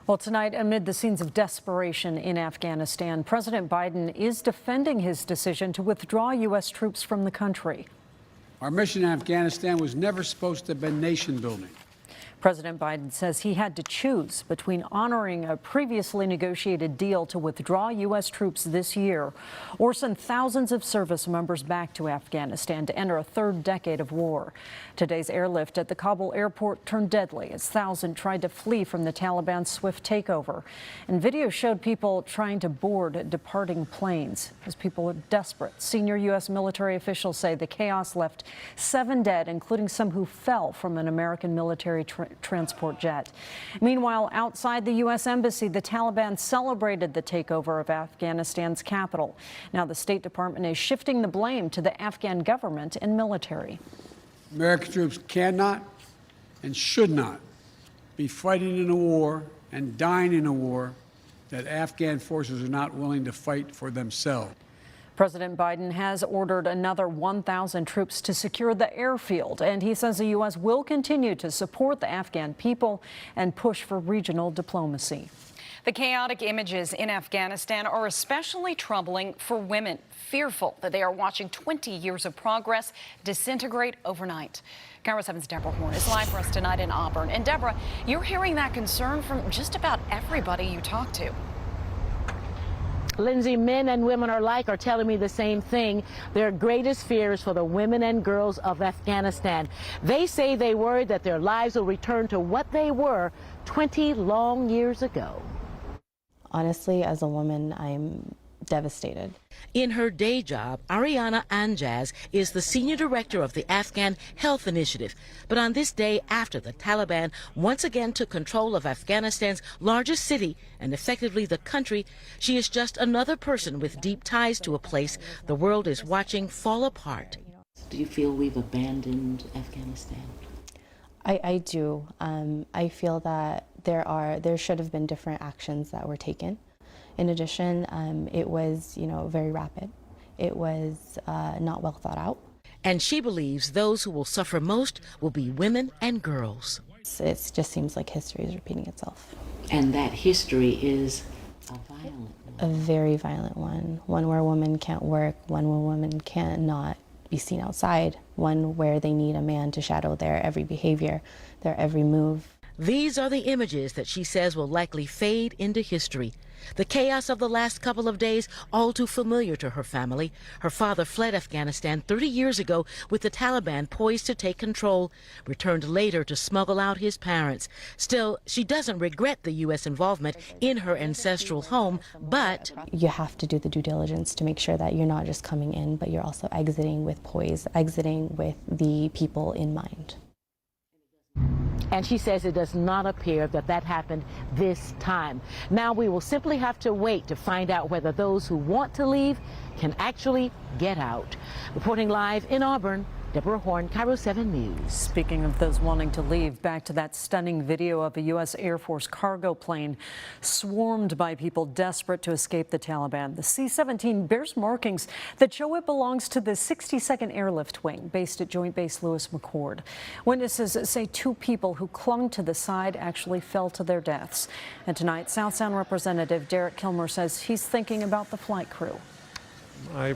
Well, tonight, amid the scenes of desperation in Afghanistan, President Biden is defending his decision to withdraw U.S. troops from the country. Our mission in Afghanistan was never supposed to have been nation building. President Biden says he had to choose between honoring a previously negotiated deal to withdraw U.S. troops this year or send thousands of service members back to Afghanistan to enter a third decade of war. Today's airlift at the Kabul airport turned deadly as thousands tried to flee from the Taliban's swift takeover. And video showed people trying to board departing planes as people are desperate. Senior U.S. military officials say the chaos left 7 dead, including some who fell from an American military transport jet. Meanwhile, outside the U.S. Embassy, the Taliban celebrated the takeover of Afghanistan's capital. Now the State Department is shifting the blame to the Afghan government and military. American troops cannot and should not be fighting in a war and dying in a war that Afghan forces are not willing to fight for themselves. President Biden has ordered another 1,000 troops to secure the airfield, and he says the U.S. will continue to support the Afghan people and push for regional diplomacy. The chaotic images in Afghanistan are especially troubling for women, fearful that they are watching 20 years of progress disintegrate overnight. Kiro 7's Deborah Horn is live for us tonight in Auburn. And Deborah, you're hearing that concern from just about everybody you talk to. Lindsay, men and women alike are telling me the same thing. Their greatest fear is for the women and girls of Afghanistan. They say they worry that their lives will return to what they were 20 long years ago. Honestly, as a woman, I'm devastated. In her day job, Ariana Anjaz is the senior director of the Afghan Health Initiative. But on this day after the Taliban once again took control of Afghanistan's largest city and effectively the country, she is just another person with deep ties to a place the world is watching fall apart. Do you feel we've abandoned Afghanistan? I do. I feel that there should have been different actions that were taken. In addition, it was, very rapid. It was not well thought out. And she believes those who will suffer most will be women and girls. It just seems like history is repeating itself. And that history is a violent one. A very violent one. One where women can't work, one where women cannot be seen outside, one where they need a man to shadow their every behavior, their every move. These are the images that she says will likely fade into history. The chaos of the last couple of days, all too familiar to her family. Her father fled Afghanistan 30 years ago with the Taliban poised to take control, returned later to smuggle out his parents. Still, she doesn't regret the U.S. involvement in her ancestral home, but you have to do the due diligence to make sure that you're not just coming in, but you're also exiting with poise, exiting with the people in mind. And she says it does not appear that happened this time. Now we will simply have to wait to find out whether those who want to leave can actually get out. Reporting live in Auburn, Deborah Horn, Kiro 7 News. Speaking of those wanting to leave, back to that stunning video of a U.S. Air Force cargo plane swarmed by people desperate to escape the Taliban. The C-17 bears markings that show it belongs to the 62nd Airlift Wing, based at Joint Base Lewis McChord. Witnesses say 2 people who clung to the side actually fell to their deaths. And tonight, South Sound Representative Derek Kilmer says he's thinking about the flight crew. I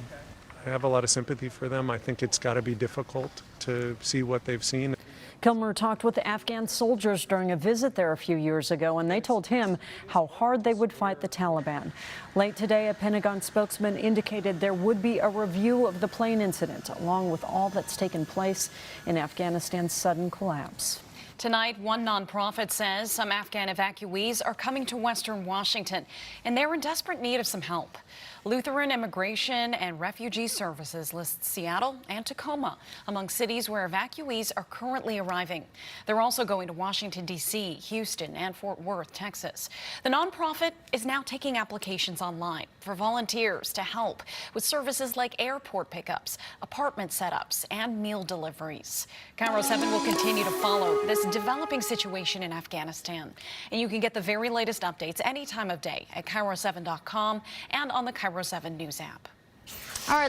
have a lot of sympathy for them. I think it's got to be difficult to see what they've seen. Kilmer talked with the Afghan soldiers during a visit there a few years ago, and they told him how hard they would fight the Taliban. Late today, a Pentagon spokesman indicated there would be a review of the plane incident, along with all that's taken place in Afghanistan's sudden collapse. Tonight, one nonprofit says some Afghan evacuees are coming to Western Washington, and they're in desperate need of some help. Lutheran Immigration and Refugee Services lists Seattle and Tacoma among cities where evacuees are currently arriving. They're also going to Washington, D.C., Houston, and Fort Worth, Texas. The nonprofit is now taking applications online for volunteers to help with services like airport pickups, apartment setups, and meal deliveries. Kiro 7 will continue to follow this developing situation in Afghanistan. And you can get the very latest updates any time of day at Kiro7.com and on the Kiro 7 News app.